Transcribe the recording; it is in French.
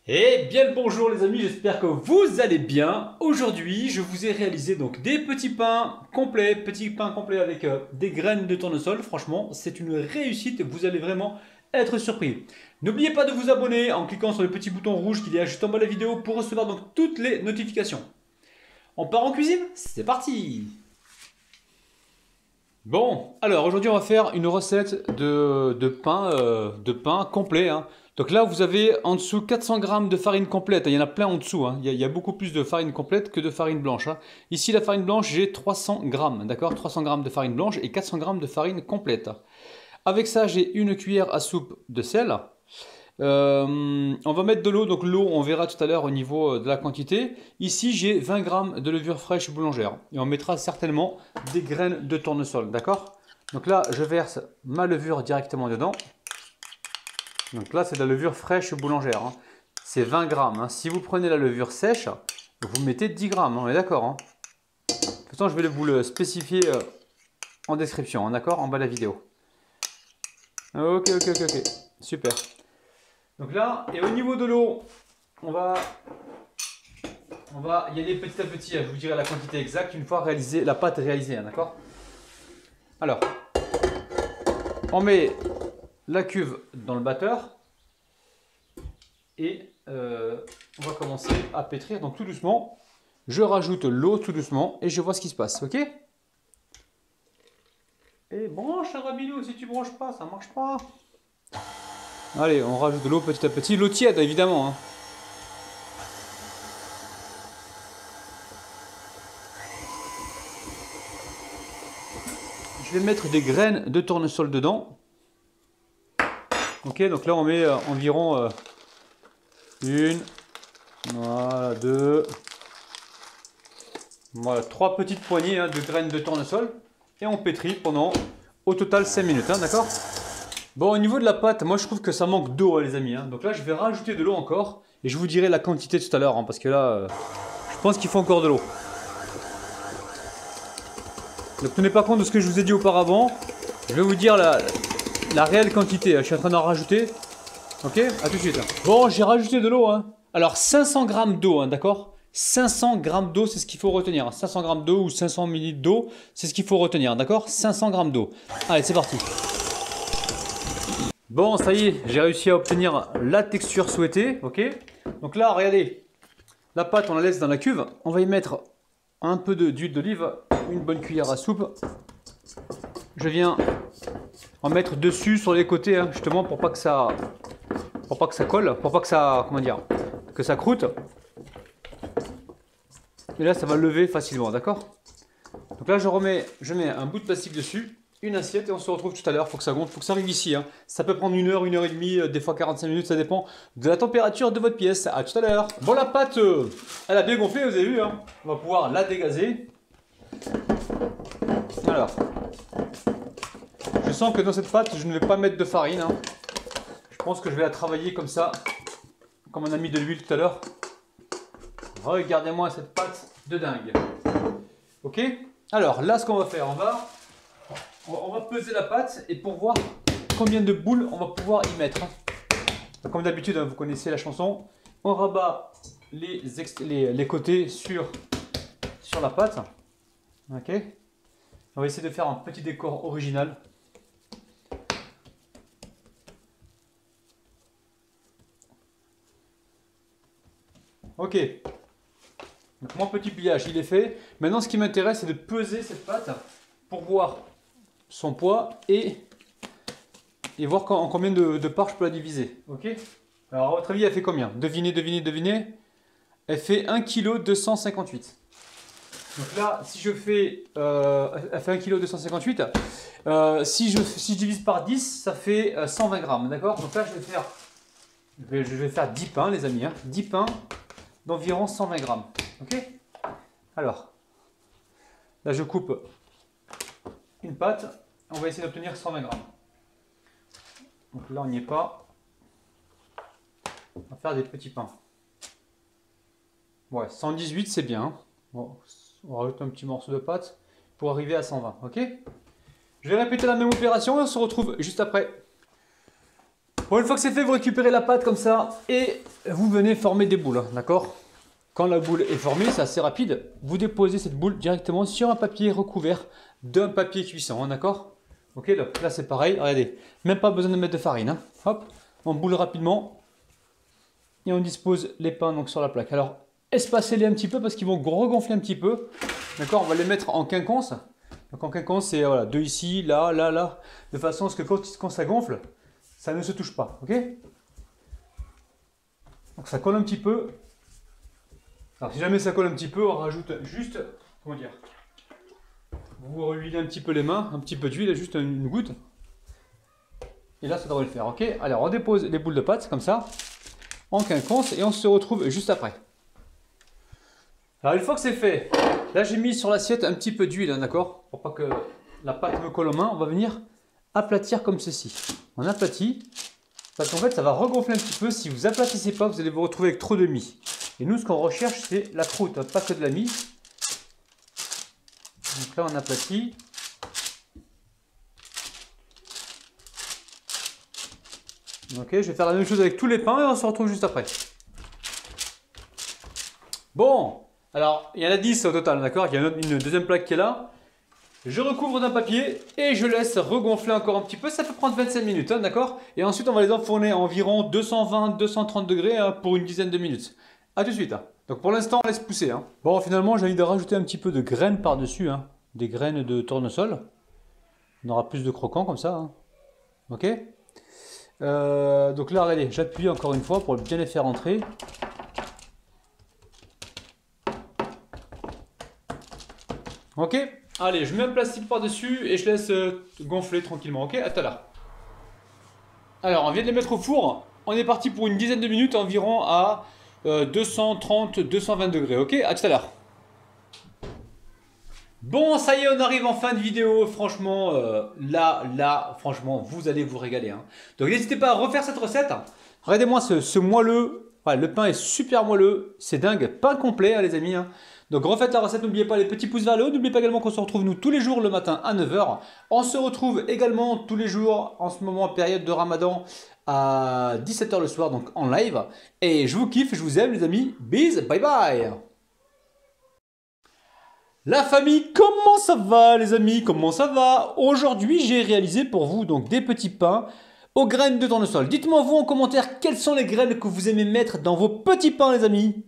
Eh bien le bonjour les amis, j'espère que vous allez bien. Aujourd'hui, je vous ai réalisé donc des petits pains complets avec des graines de tournesol. Franchement, c'est une réussite, vous allez vraiment être surpris. N'oubliez pas de vous abonner en cliquant sur le petit bouton rouge qu'il y a juste en bas de la vidéo pour recevoir donc toutes les notifications. On part en cuisine? C'est parti! Bon, alors aujourd'hui on va faire une recette de pain complet, hein. Donc là vous avez en dessous 400 grammes de farine complète, il y en a plein en dessous, hein. Il y a beaucoup plus de farine complète que de farine blanche, hein. Ici la farine blanche j'ai 300 grammes, d'accord? 300 grammes de farine blanche et 400 grammes de farine complète. Avec ça j'ai une cuillère à soupe de sel. On va mettre de l'eau, donc l'eau on verra tout à l'heure au niveau de la quantité. Ici j'ai 20 grammes de levure fraîche boulangère et on mettra certainement des graines de tournesol, d'accord? Donc là je verse ma levure directement dedans. Donc là c'est de la levure fraîche boulangère, hein. C'est 20 grammes, hein. Si vous prenez la levure sèche, vous mettez 10 grammes, on est d'accord, hein. De toute façon je vais vous le spécifier en description, hein, d'accord? En bas de la vidéo. Ok, super. Donc là, et au niveau de l'eau, on va y aller petit à petit. Je vous dirai la quantité exacte une fois la pâte réalisée, hein, d'accord? Alors, on met la cuve dans le batteur et on va commencer à pétrir. Donc tout doucement, je rajoute l'eau tout doucement et je vois ce qui se passe, ok? Et branche un rabinou, si tu branches pas, ça marche pas. Allez, on rajoute de l'eau petit à petit, l'eau tiède évidemment, hein. Je vais mettre des graines de tournesol dedans. Ok, donc là on met environ une, voilà, deux, voilà, trois petites poignées, hein, de graines de tournesol. Et on pétrit pendant au total 5 minutes, hein, d'accord? Bon, au niveau de la pâte, moi je trouve que ça manque d'eau, hein, les amis, hein. Donc là je vais rajouter de l'eau encore. Et je vous dirai la quantité tout à l'heure, hein, parce que là, je pense qu'il faut encore de l'eau. Ne tenez pas compte de ce que je vous ai dit auparavant. Je vais vous dire la réelle quantité. Je suis en train d'en rajouter. Ok, à tout de suite. Bon, j'ai rajouté de l'eau, hein. Alors 500 grammes d'eau, hein, d'accord? 500 grammes d'eau, c'est ce qu'il faut retenir. 500 grammes d'eau ou 500 ml d'eau, c'est ce qu'il faut retenir, d'accord? 500 grammes d'eau. Allez, c'est parti. Bon, ça y est, j'ai réussi à obtenir la texture souhaitée, ok? Donc là, regardez, la pâte, on la laisse dans la cuve. On va y mettre un peu d'huile d'olive, une bonne cuillère à soupe. Je viens en mettre dessus sur les côtés, hein, justement pour pas que ça colle, pour pas que ça, comment dire, que ça croûte. Et là ça va lever facilement, d'accord? Donc là je mets un bout de plastique dessus, une assiette et on se retrouve tout à l'heure. Faut que ça gonfle, faut que ça arrive ici, hein. Ça peut prendre une heure et demie, des fois 45 minutes, ça dépend de la température de votre pièce. À tout à l'heure. Bon, la pâte, elle a bien gonflé, vous avez vu, hein. On va pouvoir la dégazer. Alors, je sens que dans cette pâte, je ne vais pas mettre de farine, hein. Je pense que je vais la travailler comme ça, comme on a mis de l'huile tout à l'heure. Regardez-moi cette pâte de dingue. Ok? Alors là, ce qu'on va faire, on va peser la pâte et pour voir combien de boules on va pouvoir y mettre. Comme d'habitude, hein, vous connaissez la chanson. On rabat les côtés sur la pâte. Ok? On va essayer de faire un petit décor original. Ok. Donc mon petit pliage, il est fait. Maintenant, ce qui m'intéresse, c'est de peser cette pâte pour voir son poids et voir en combien de parts je peux la diviser. Ok? Alors, à votre avis, elle fait combien? Devinez. Elle fait 1,258 kg. Donc là, si je fais... elle fait 1,258 kg. Si je divise par 10, ça fait 120 grammes. D'accord? Donc là, je vais faire 10 pains, les amis, hein. 10 pains d'environ 120 grammes. Ok? Alors, là, je coupe une pâte. On va essayer d'obtenir 120 grammes. Donc là, on n'y est pas. On va faire des petits pains. Ouais, 118, c'est bien, hein. Bon, on rajoute un petit morceau de pâte pour arriver à 120, ok? Je vais répéter la même opération et on se retrouve juste après. Bon, une fois que c'est fait, vous récupérez la pâte comme ça et vous venez former des boules, d'accord? Quand la boule est formée, c'est assez rapide. Vous déposez cette boule directement sur un papier recouvert d'un papier cuisson, hein, d'accord? Ok, là c'est pareil, regardez, même pas besoin de mettre de farine, hein. Hop, on boule rapidement et on dispose les pains donc sur la plaque. Alors, espacez-les un petit peu parce qu'ils vont regonfler un petit peu, d'accord? On va les mettre en quinconce. Donc en quinconce, c'est voilà, 2 ici, là, là, là, de façon à ce que quand ça gonfle, ça ne se touche pas, ok? Donc ça colle un petit peu. Alors si jamais ça colle un petit peu, on rajoute juste, comment dire, vous rehuilez un petit peu les mains, un petit peu d'huile, juste une goutte. Et là ça devrait le faire, ok? Alors on dépose les boules de pâte comme ça, en quinconce, et on se retrouve juste après. Alors une fois que c'est fait, là j'ai mis sur l'assiette un petit peu d'huile, hein, d'accord? Pour pas que la pâte me colle aux mains, on va venir aplatir comme ceci. On aplatit, parce qu'en fait ça va regonfler un petit peu. Si vous aplatissez pas, vous allez vous retrouver avec trop de mie. Et nous, ce qu'on recherche, c'est la croûte, hein, pas que de la mie. Donc là, on aplatit. Ok, je vais faire la même chose avec tous les pains et on se retrouve juste après. Bon, alors, il y en a 10 au total, d'accord? Il y a une deuxième plaque qui est là. Je recouvre d'un papier et je laisse regonfler encore un petit peu. Ça peut prendre 25 minutes, hein, d'accord? Et ensuite, on va les enfourner à environ 220-230 degrés, hein, pour une dizaine de minutes. A tout de suite, hein. Donc pour l'instant, on laisse pousser, hein. Bon, finalement, j'ai envie de rajouter un petit peu de graines par-dessus, hein. Des graines de tournesol. On aura plus de croquants comme ça, hein. Ok? Donc là, regardez, j'appuie encore une fois pour bien les faire entrer. Ok? Allez, je mets un plastique par-dessus et je laisse gonfler tranquillement, ok? À tout à l'heure. Alors, on vient de les mettre au four. On est parti pour une dizaine de minutes environ à 230-220 degrés, ok? À tout à l'heure. Bon, ça y est, on arrive en fin de vidéo. Franchement, franchement, vous allez vous régaler, hein. Donc, n'hésitez pas à refaire cette recette. Regardez-moi ce moelleux. Ouais, le pain est super moelleux. C'est dingue. Pain complet, hein, les amis, hein. Donc, refaites la recette. N'oubliez pas les petits pouces vers le haut. N'oubliez pas également qu'on se retrouve, nous, tous les jours le matin à 9 h. On se retrouve également tous les jours, en ce moment, période de Ramadan, à 17 h le soir, donc en live. Et je vous kiffe, je vous aime, les amis. Bis, bye bye. La famille, comment ça va les amis? Comment ça va? Aujourd'hui, j'ai réalisé pour vous donc des petits pains aux graines de tournesol. Dites-moi vous en commentaire quelles sont les graines que vous aimez mettre dans vos petits pains les amis.